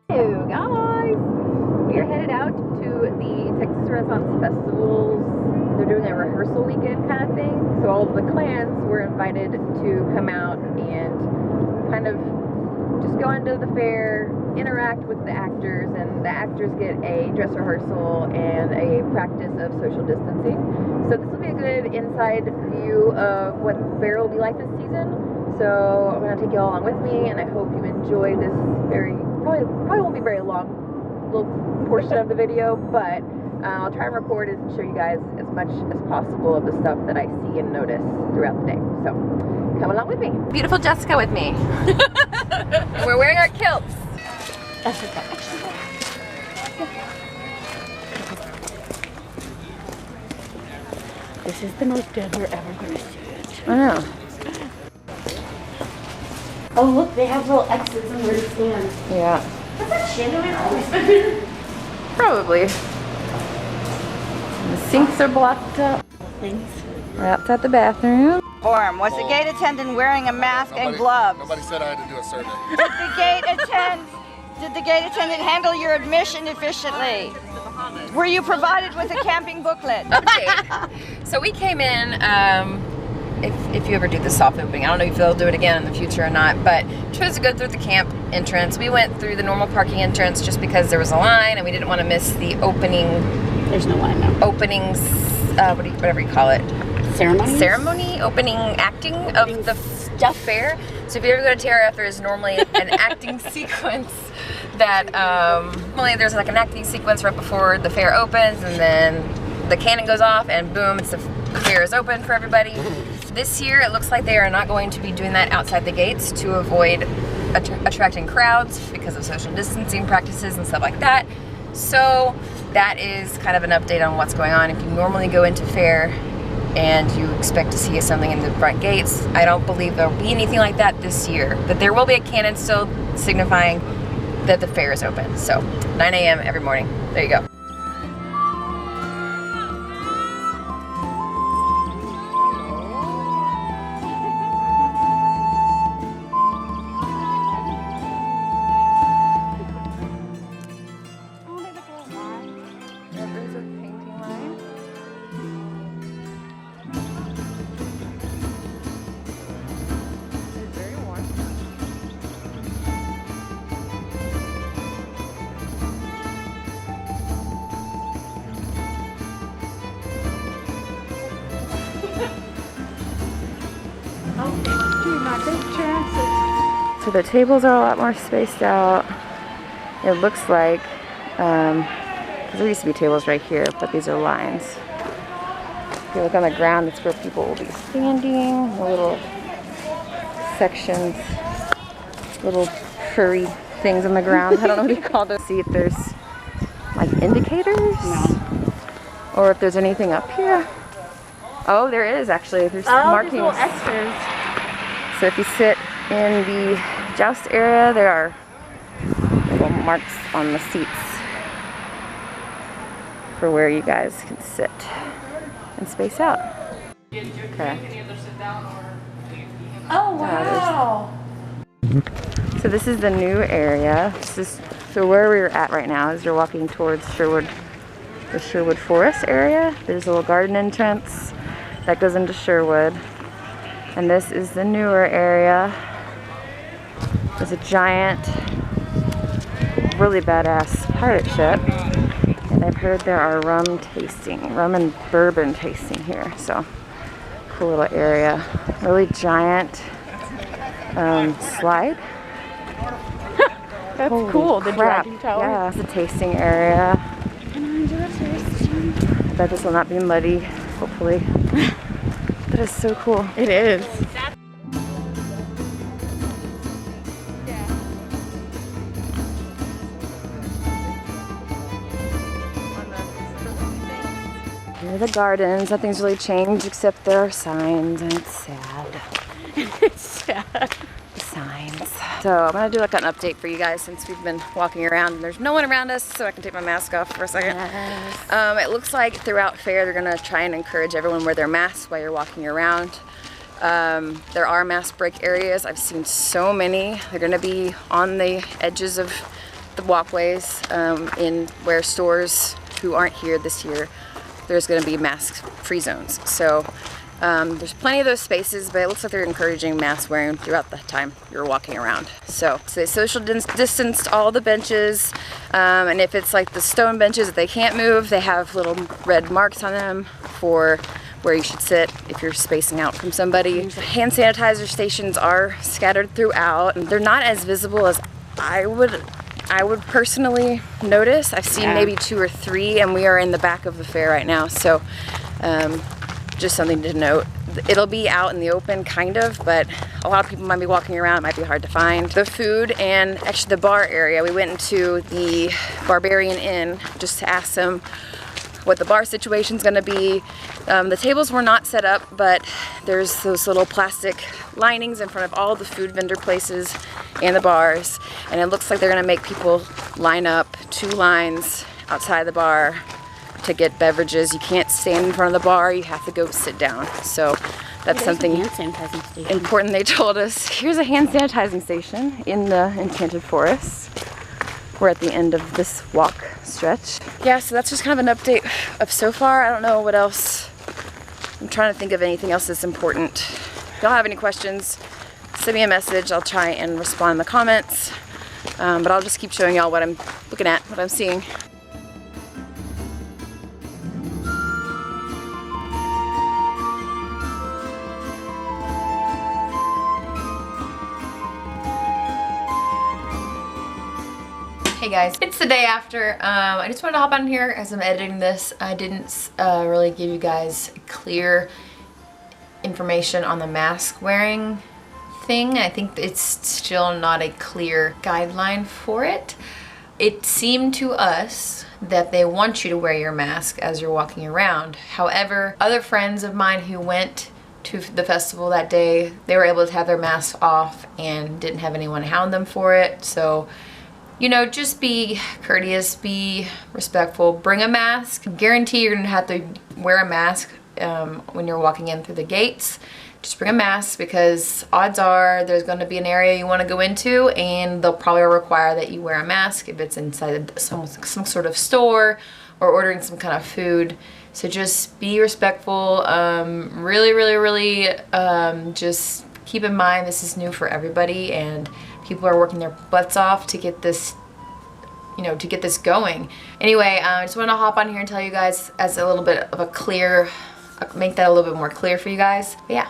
Hello guys! We are headed out to the Texas Renaissance Festivals. They're doing a rehearsal weekend kind of thing. So all of the clans were invited to come out and kind of just go into the fair, interact with the actors, and the actors get a dress rehearsal and a practice of social distancing. So this will be a good inside view of what the fair will be like this season. So I'm going to take you all along with me, and I hope you enjoy this probably won't be very long little portion of the video, but I'll try and record and show you guys as much as possible of the stuff that I see and notice throughout the day. So come along with me. Beautiful Jessica with me. And we're wearing our kilts. This is the most dead we're ever going to see it. I know. Oh look, they have little X's on where to stand. Yeah. Has that chandelier always been there? Probably. The sinks are blocked up. Thanks. That's at the bathroom. Form. Was the gate attendant wearing a mask and gloves? Nobody said I had to do a survey. Did the gate attendant handle your admission efficiently? Were you provided with a camping booklet? Okay. So we came in, if you ever do the soft opening, I don't know if they'll do it again in the future or not, but chose to go through the camp entrance. We went through the normal parking entrance just because there was a line and we didn't want to miss the opening. There's no line now. Openings, whatever you call it. Ceremony? Opening acting of the stuff fair. So if you ever go to TRF, there's normally an acting sequence that, normally there's like an acting sequence right before the fair opens, and then the cannon goes off and boom, the fair is open for everybody. This year it looks like they are not going to be doing that outside the gates to avoid attracting crowds because of social distancing practices and stuff like that. So that is kind of an update on what's going on. If you normally go into fair and you expect to see something in the front gates, I don't believe there'll be anything like that this year. But there will be a cannon still signifying that the fair is open. So 9 a.m. every morning. There you go. So the tables are a lot more spaced out. It looks like, there used to be tables right here, but these are lines. If you look on the ground, it's where people will be standing. The little sections, little furry things on the ground. I don't know what you call those. See if there's like indicators? No. Or if there's anything up here. Oh, there is actually. There's markings. Little extras. So if you sit in the joust area, there are little marks on the seats for where you guys can sit and space out. Okay. Oh wow! So this is the new area. So where we're at right now is you're walking towards Sherwood, the Sherwood Forest area. There's a little garden entrance that goes into Sherwood. And this is the newer area. There's a giant, really badass pirate ship. And I've heard there are rum and bourbon tasting here. So, cool little area. Really giant slide. That's Holy cool, the crap. dragon tower. Yeah, it's a tasting area. I bet this will not be muddy, hopefully. That is so cool. It is. Here are the gardens. Nothing's really changed except there are signs, and it's sad. It's sad. The signs. So I'm gonna do like an update for you guys since we've been walking around and there's no one around us, so I can take my mask off for a second. Yes. It looks like throughout fair they're gonna try and encourage everyone to wear their masks while you're walking around. There are mask break areas. I've seen so many. They're gonna be on the edges of the walkways in where stores who aren't here this year, there's gonna be mask free zones. So there's plenty of those spaces, but it looks like they're encouraging mask wearing throughout the time you're walking around. So they social distanced all the benches, and if it's like the stone benches that they can't move, they have little red marks on them for where you should sit if you're spacing out from somebody. Hand sanitizer stations are scattered throughout, and they're not as visible as I would personally notice. I've seen maybe 2 or 3, and we are in the back of the fair right now, so just something to note. It'll be out in the open, kind of, but a lot of people might be walking around. It might be hard to find. The food and actually the bar area, we went into the Barbarian Inn just to ask them what the bar situation's gonna be. The tables were not set up, but there's those little plastic linings in front of all the food vendor places and the bars, and it looks like they're gonna make people line up 2 lines outside the bar to get beverages. You can't stand in front of the bar, you have to go sit down. So that's something hand sanitizing station. important they told us. Here's a hand sanitizing station in the Enchanted Forest. We're at the end of this walk stretch. Yeah, so that's just kind of an update of so far. I don't know what else. I'm trying to think of anything else that's important. If y'all have any questions, send me a message. I'll try and respond in the comments. But I'll just keep showing y'all what I'm looking at, what I'm seeing. Hey guys, it's the day after. I just wanted to hop on here as I'm editing this. I didn't really give you guys clear information on the mask wearing thing. I think it's still not a clear guideline for it. It seemed to us that they want you to wear your mask as you're walking around. However, other friends of mine who went to the festival that day, they were able to have their masks off and didn't have anyone hound them for it. So, you know, just be courteous, be respectful, bring a mask. Guarantee you're gonna have to wear a mask when you're walking in through the gates. Just bring a mask because odds are there's gonna be an area you wanna go into and they'll probably require that you wear a mask if it's inside some sort of store or ordering some kind of food. So just be respectful, really just keep in mind this is new for everybody and people are working their butts off to get this, you know, to get this going. Anyway, I just want to hop on here and tell you guys as a little bit of a clear, make that a little bit more clear for you guys. But yeah.